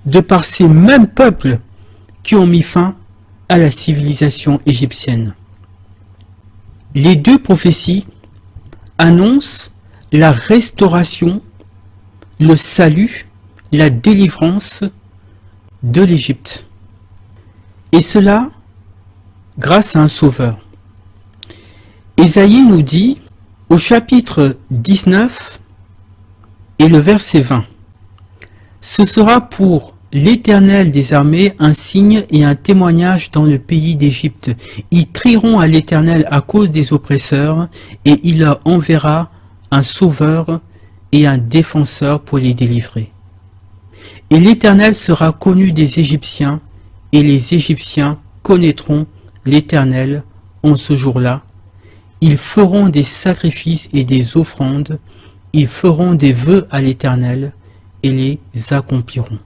de par ces mêmes peuples qui ont mis fin à la civilisation égyptienne. Les deux prophéties annoncent la restauration, le salut, la délivrance de l'Égypte. Et cela grâce à un sauveur. Ésaïe nous dit au chapitre 19 et le verset 20. Ce sera pour l'Éternel des armées un signe et un témoignage dans le pays d'Égypte. Ils crieront à l'Éternel à cause des oppresseurs, et il leur enverra un sauveur et un défenseur pour les délivrer. Et l'Éternel sera connu des Égyptiens, et les Égyptiens connaîtront l'Éternel en ce jour-là. Ils feront des sacrifices et des offrandes, ils feront des vœux à l'Éternel et les accompliront.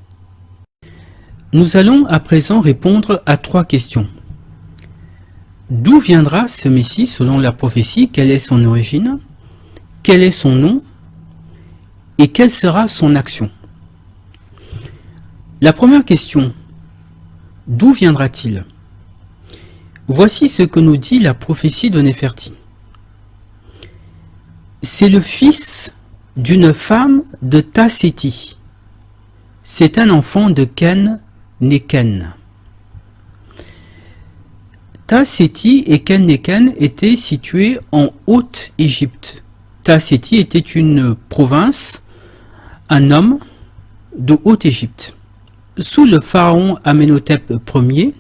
Nous allons à présent répondre à 3 questions. D'où viendra ce Messie selon la prophétie? Quelle est son origine? Quel est son nom? Et quelle sera son action? La première question, d'où viendra-t-il? Voici ce que nous dit la prophétie de Néferti. C'est le fils d'une femme de Tasséti. C'est un enfant de Ken Neken. Tasséti et Ken Neken étaient situés en Haute-Égypte. Tasséti était une province, un homme de Haute-Égypte. Sous le pharaon Amenhotep Ier,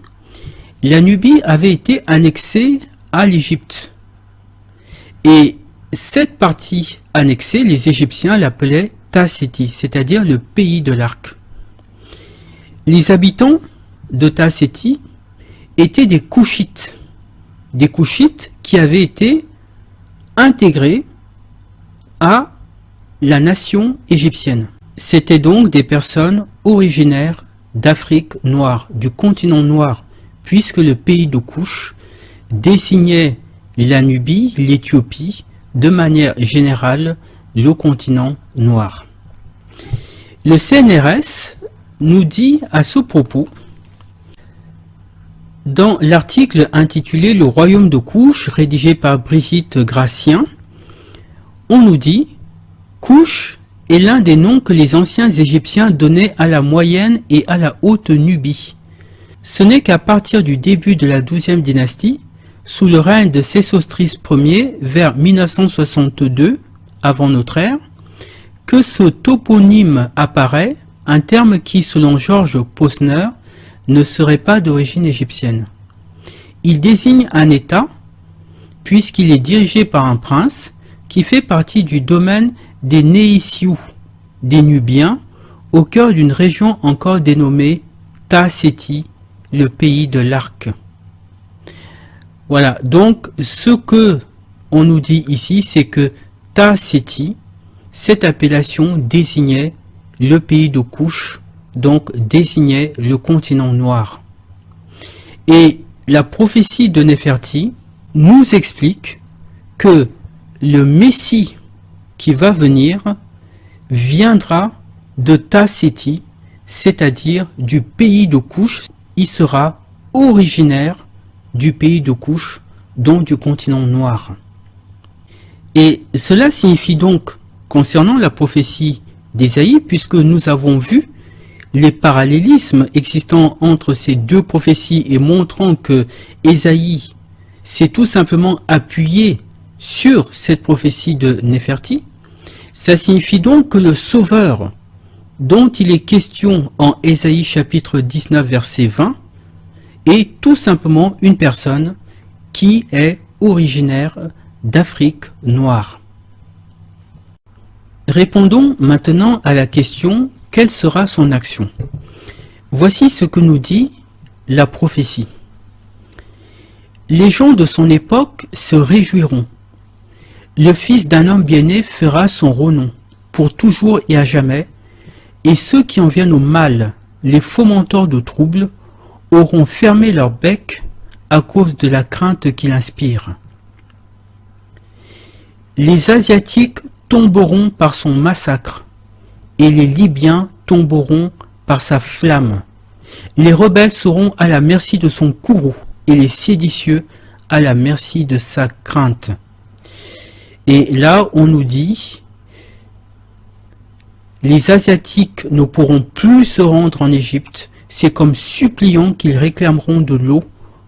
la Nubie avait été annexée à l'Égypte. Et cette partie annexée, les Égyptiens l'appelaient Tasséti, c'est-à-dire le pays de l'arc. Les habitants de Tasséti étaient des Couchites qui avaient été intégrés à la nation égyptienne. C'étaient donc des personnes originaires d'Afrique noire, du continent noir, puisque le pays de Couche désignait la Nubie, l'Éthiopie, de manière générale, le continent noir. Le CNRS nous dit à ce propos, dans l'article intitulé « Le royaume de Couche » rédigé par Brigitte Gratien, on nous dit « Couche est l'un des noms que les anciens Égyptiens donnaient à la moyenne et à la haute Nubie. Ce n'est qu'à partir du début de la 12e dynastie, sous le règne de Sésostris Ier, vers 1962 avant notre ère, que ce toponyme apparaît, un terme qui, selon Georges Posner, ne serait pas d'origine égyptienne. Il désigne un État, puisqu'il est dirigé par un prince, qui fait partie du domaine des Néisiou, des Nubiens, au cœur d'une région encore dénommée Tasséti, le pays de l'arc. Voilà, donc ce que on nous dit ici, c'est que Tasséti, cette appellation désignait le pays de Couche, donc désignait le continent noir. Et la prophétie de Néferti nous explique que le Messie qui va venir viendra de Tasséti, c'est-à-dire du pays de Couche. Il sera originaire du pays de Couche, donc du continent noir. Et cela signifie donc, concernant la prophétie d'Ésaïe, puisque nous avons vu les parallélismes existant entre ces deux prophéties et montrant que Ésaïe s'est tout simplement appuyé sur cette prophétie de Néferti, ça signifie donc que le Sauveur dont il est question en Ésaïe chapitre 19 verset 20 est tout simplement une personne qui est originaire d'Afrique noire. Répondons maintenant à la question: quelle sera son action? Voici ce que nous dit la prophétie. Les gens de son époque se réjouiront. Le fils d'un homme bien-né fera son renom, pour toujours et à jamais, et ceux qui en viennent au mal, les fomenteurs de troubles, auront fermé leur bec à cause de la crainte qu'il inspire. Les Asiatiques tomberont par son massacre, et les Libyens tomberont par sa flamme. Les rebelles seront à la merci de son courroux, et les séditieux à la merci de sa crainte. Et là, on nous dit, les Asiatiques ne pourront plus se rendre en Égypte, c'est comme suppliants qu'ils réclameront de l'eau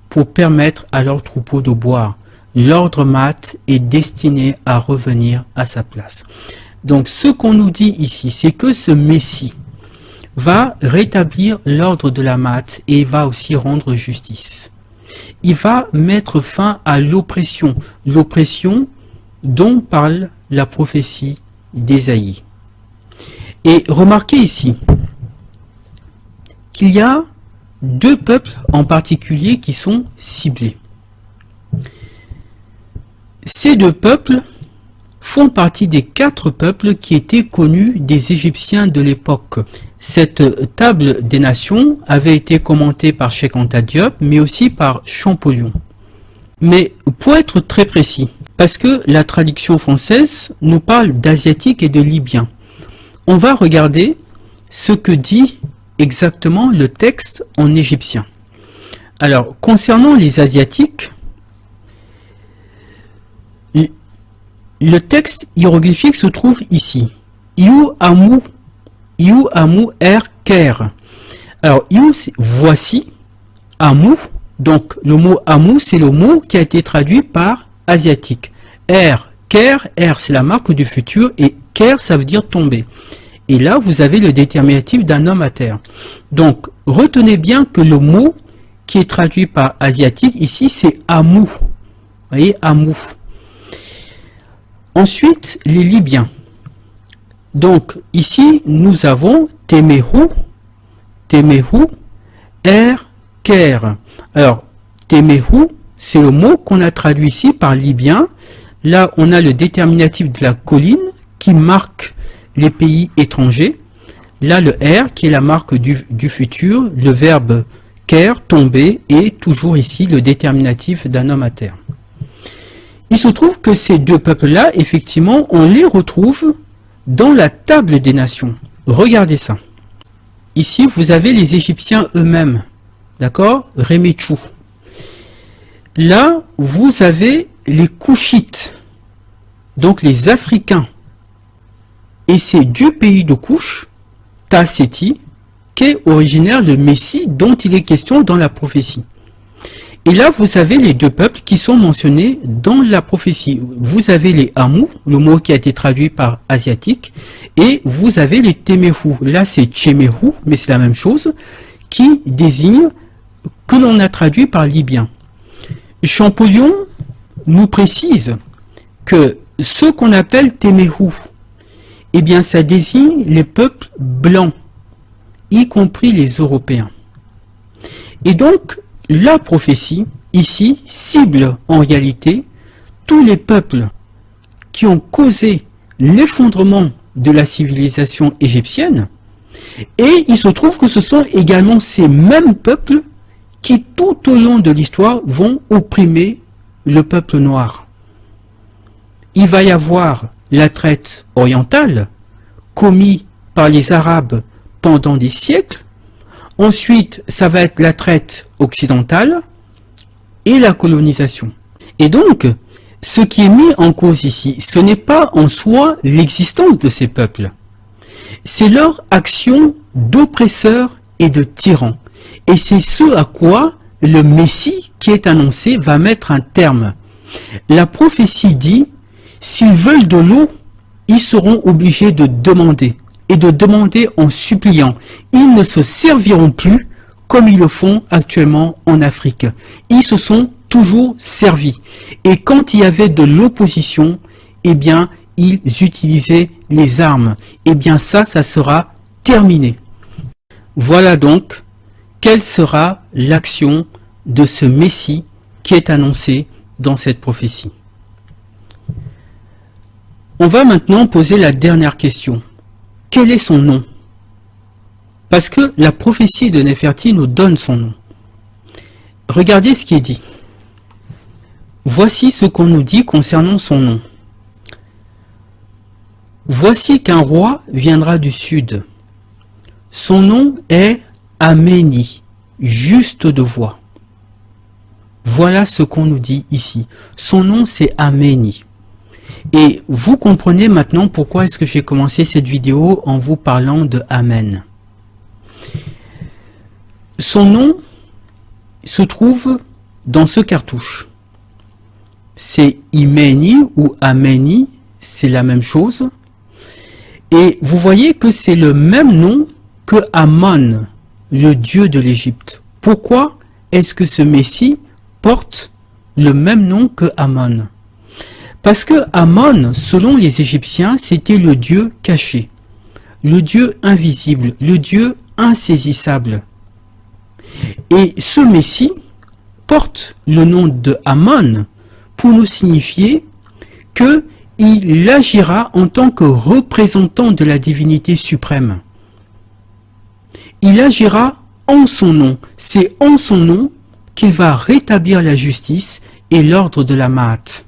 pour permettre à leurs troupeaux de boire. L'ordre mat est destiné à revenir à sa place. Donc ce qu'on nous dit ici, c'est que ce Messie va rétablir l'ordre de la Maat et va aussi rendre justice. Il va mettre fin à l'oppression dont parle la prophétie d'Ésaïe. Et remarquez ici qu'il y a deux peuples en particulier qui sont ciblés. Ces deux peuples font partie des 4 peuples qui étaient connus des Égyptiens de l'époque. Cette table des nations avait été commentée par Cheikh Anta Diop, mais aussi par Champollion. Mais pour être très précis, parce que la traduction française nous parle d'Asiatiques et de Libyens, on va regarder ce que dit exactement le texte en égyptien. Alors, concernant les Asiatiques, le texte hiéroglyphique se trouve ici. Iou Amou Er Ker. Alors, Iou, c'est voici. Amou, donc le mot Amou, c'est le mot qui a été traduit par asiatique. Er, Ker, Er, c'est la marque du futur, et Ker, ça veut dire tomber. Et là, vous avez le déterminatif d'un homme à terre. Donc, retenez bien que le mot qui est traduit par asiatique, ici, c'est Amou. Vous voyez, Amou. Ensuite, les Libyens. Donc, ici, nous avons Temehu, Er, Ker. Alors, Temehu, c'est le mot qu'on a traduit ici par Libyen. Là, on a le déterminatif de la colline qui marque les pays étrangers. Là, le R qui est la marque du futur, le verbe Ker, tomber, et toujours ici le déterminatif d'un homme à terre. Il se trouve que ces deux peuples-là, effectivement, on les retrouve dans la table des nations. Regardez ça. Ici, vous avez les Égyptiens eux-mêmes. D'accord? Remetchou. Là, vous avez les Couchites, donc les Africains. Et c'est du pays de Couche, Ta-Séti, qu'est originaire le Messie dont il est question dans la prophétie. Et là, vous avez les deux peuples qui sont mentionnés dans la prophétie. Vous avez les Amou, le mot qui a été traduit par asiatique, et vous avez les Temehu. Là, c'est Tchemehu, mais c'est la même chose, qui désigne que l'on a traduit par Libyen. Champollion nous précise que ce qu'on appelle Temehu, eh bien, ça désigne les peuples blancs, y compris les Européens. Et donc, la prophétie, ici, cible en réalité tous les peuples qui ont causé l'effondrement de la civilisation égyptienne, et il se trouve que ce sont également ces mêmes peuples qui, tout au long de l'histoire, vont opprimer le peuple noir. Il va y avoir la traite orientale, commise par les Arabes pendant des siècles. Ensuite, ça va être la traite occidentale et la colonisation. Et donc, ce qui est mis en cause ici, ce n'est pas en soi l'existence de ces peuples. C'est leur action d'oppresseurs et de tyrans. Et c'est ce à quoi le Messie qui est annoncé va mettre un terme. La prophétie dit, s'ils veulent de l'eau, ils seront obligés de demander. Et de demander en suppliant. Ils ne se serviront plus comme ils le font actuellement en Afrique. Ils se sont toujours servis. Et quand il y avait de l'opposition, eh bien, ils utilisaient les armes. Eh bien, ça sera terminé. Voilà donc quelle sera l'action de ce Messie qui est annoncé dans cette prophétie. On va maintenant poser la dernière question. Quel est son nom? Parce que la prophétie de Néferti nous donne son nom. Regardez ce qui est dit. Voici ce qu'on nous dit concernant son nom. Voici qu'un roi viendra du sud. Son nom est Améni, juste de voix. Voilà ce qu'on nous dit ici. Son nom c'est Améni. Et vous comprenez maintenant pourquoi est-ce que j'ai commencé cette vidéo en vous parlant de Amen. Son nom se trouve dans ce cartouche. C'est Imeni ou Ameni, c'est la même chose. Et vous voyez que c'est le même nom que Amon, le dieu de l'Égypte? Pourquoi est-ce que ce Messie porte le même nom que Amon? Parce que Amon, selon les Égyptiens, c'était le dieu caché, le dieu invisible, le dieu insaisissable. Et ce Messie porte le nom de Amon pour nous signifier qu'il agira en tant que représentant de la divinité suprême. Il agira en son nom. C'est en son nom qu'il va rétablir la justice et l'ordre de la Ma'at.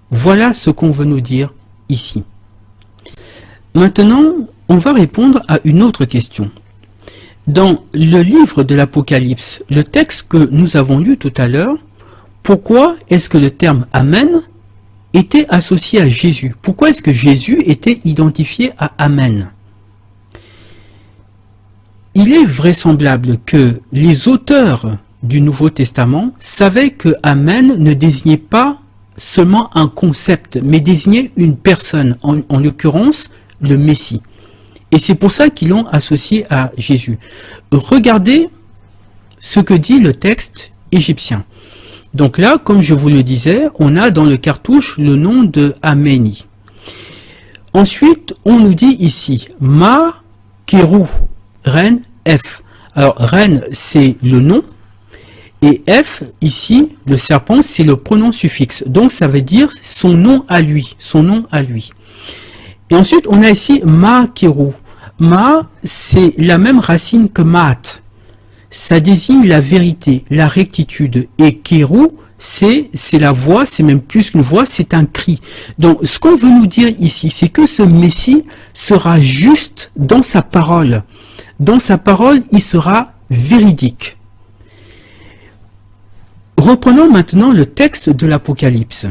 Voilà ce qu'on veut nous dire ici. Maintenant, on va répondre à une autre question. Dans le livre de l'Apocalypse, le texte que nous avons lu tout à l'heure, pourquoi est-ce que le terme Amen était associé à Jésus? Pourquoi est-ce que Jésus était identifié à Amen? Il est vraisemblable que les auteurs du Nouveau Testament savaient que Amen ne désignait pas seulement un concept, mais désignait une personne, en l'occurrence le Messie. Et c'est pour ça qu'ils l'ont associé à Jésus. Regardez ce que dit le texte égyptien. Donc là, comme je vous le disais, on a dans le cartouche le nom de Améni. Ensuite, on nous dit ici, Ma Kéru, reine F. Alors, reine, c'est le nom, et F, ici, le serpent, c'est le pronom suffixe. Donc, ça veut dire son nom à lui, son nom à lui. Et ensuite, on a ici Ma Kéru. Ma, c'est la même racine que Maat. Ça désigne la vérité, la rectitude. Et Kéru, c'est la voix, c'est même plus qu'une voix, c'est un cri. Donc, ce qu'on veut nous dire ici, c'est que ce Messie sera juste dans sa parole. Dans sa parole, il sera véridique. Reprenons maintenant le texte de l'Apocalypse.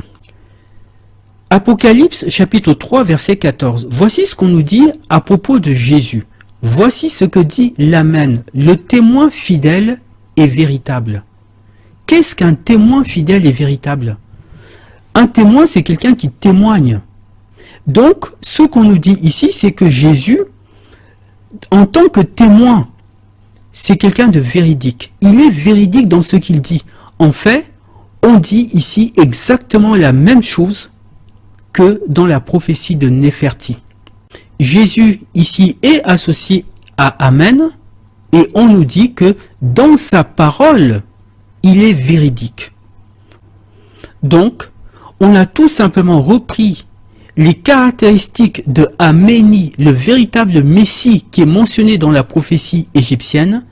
Apocalypse chapitre 3 verset 14. Voici ce qu'on nous dit à propos de Jésus. Voici ce que dit l'Amen, le témoin fidèle et véritable. Qu'est-ce qu'un témoin fidèle et véritable? Un témoin, c'est quelqu'un qui témoigne. Donc, ce qu'on nous dit ici, c'est que Jésus, en tant que témoin, c'est quelqu'un de véridique. Il est véridique dans ce qu'il dit. En fait, on dit ici exactement la même chose que dans la prophétie de Néferti. Jésus ici est associé à Amen et on nous dit que dans sa parole, il est véridique. Donc, on a tout simplement repris les caractéristiques de Améni, le véritable Messie qui est mentionné dans la prophétie égyptienne,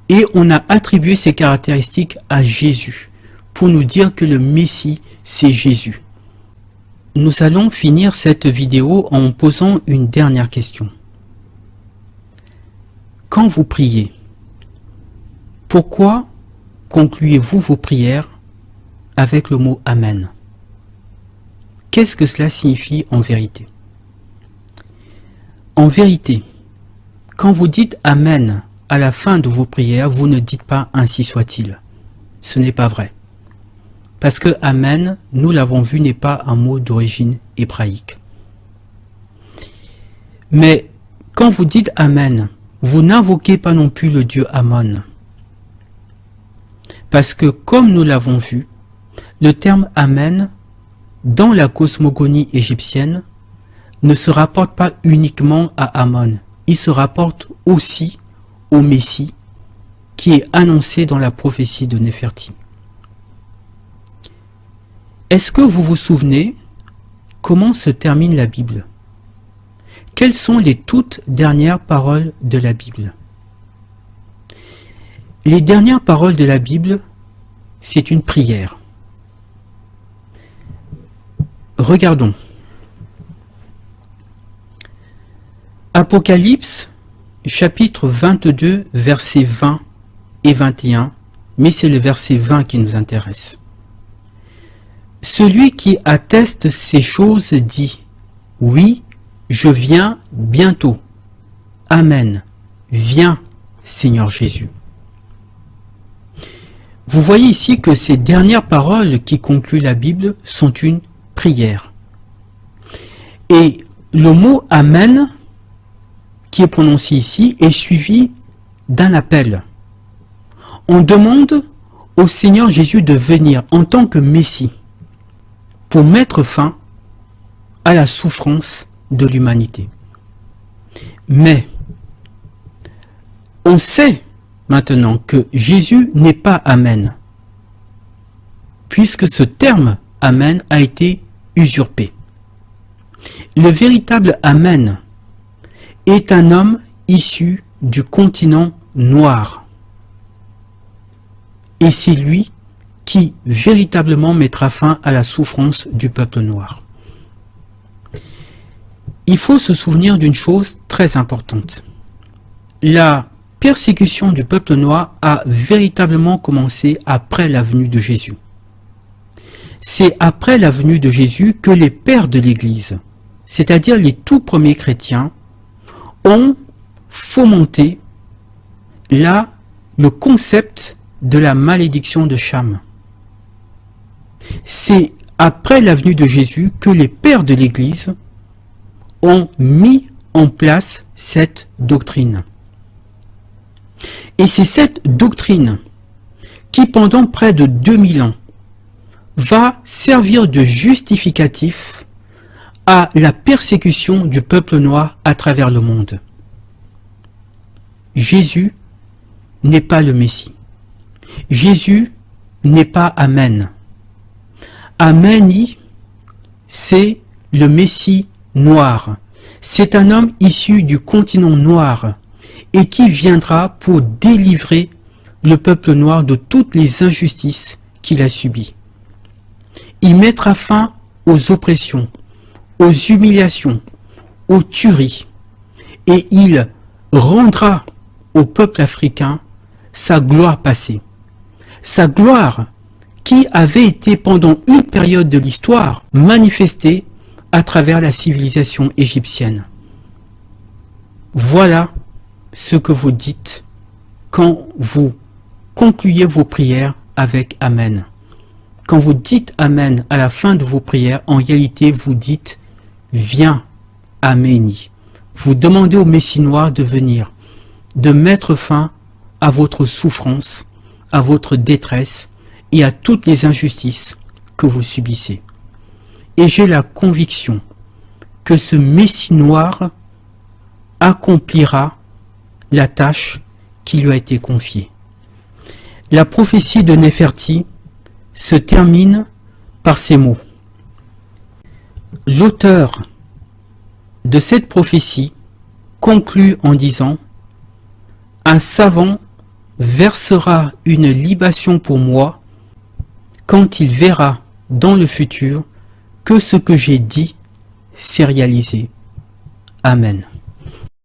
et on a attribué ces caractéristiques à Jésus pour nous dire que le Messie, c'est Jésus. Nous allons finir cette vidéo en posant une dernière question. Quand vous priez, pourquoi concluez-vous vos prières avec le mot Amen? Qu'est-ce que cela signifie en vérité? En vérité, quand vous dites Amen à la fin de vos prières, vous ne dites pas ainsi soit-il. Ce n'est pas vrai. Parce que Amen, nous l'avons vu, n'est pas un mot d'origine hébraïque. Mais quand vous dites Amen, vous n'invoquez pas non plus le dieu Amon. Parce que comme nous l'avons vu, le terme Amen, dans la cosmogonie égyptienne, ne se rapporte pas uniquement à Amon. Il se rapporte aussi au Messie qui est annoncé dans la prophétie de Néferti. Est-ce que vous vous souvenez comment se termine la Bible? Quelles sont les toutes dernières paroles de la Bible? Les dernières paroles de la Bible, c'est une prière. Regardons. Apocalypse, chapitre 22, versets 20 et 21, mais c'est le verset 20 qui nous intéresse. Celui qui atteste ces choses dit, oui, je viens bientôt. Amen. Viens, Seigneur Jésus. Vous voyez ici que ces dernières paroles qui concluent la Bible sont une prière. Et le mot Amen, qui est prononcé ici est suivi d'un appel. On demande au Seigneur Jésus de venir en tant que Messie pour mettre fin à la souffrance de l'humanité. Mais on sait maintenant que Jésus n'est pas Amen, puisque ce terme Amen a été usurpé. Le véritable Amen est un homme issu du continent noir. Et c'est lui qui véritablement mettra fin à la souffrance du peuple noir. Il faut se souvenir d'une chose très importante. La persécution du peuple noir a véritablement commencé après la venue de Jésus. C'est après la venue de Jésus que les pères de l'Église, c'est-à-dire les tout premiers chrétiens, ont fomenté le concept de la malédiction de Cham. C'est après la venue de Jésus que les pères de l'Église ont mis en place cette doctrine. Et c'est cette doctrine qui, pendant près de 2000 ans, va servir de justificatif à la persécution du peuple noir à travers le monde. Jésus n'est pas le Messie. Jésus n'est pas Amen. Ameni, c'est le Messie noir. C'est un homme issu du continent noir et qui viendra pour délivrer le peuple noir de toutes les injustices qu'il a subies. Il mettra fin aux oppressions, aux humiliations, aux tueries, et il rendra au peuple africain sa gloire passée. Sa gloire qui avait été pendant une période de l'histoire manifestée à travers la civilisation égyptienne. Voilà ce que vous dites quand vous concluez vos prières avec Amen. Quand vous dites Amen à la fin de vos prières, en réalité vous dites viens, Améni. Vous demandez au Messie noir de venir, de mettre fin à votre souffrance, à votre détresse et à toutes les injustices que vous subissez. Et j'ai la conviction que ce Messie noir accomplira la tâche qui lui a été confiée. La prophétie de Néferti se termine par ces mots. L'auteur de cette prophétie conclut en disant « Un savant versera une libation pour moi quand il verra dans le futur que ce que j'ai dit s'est réalisé. Amen. »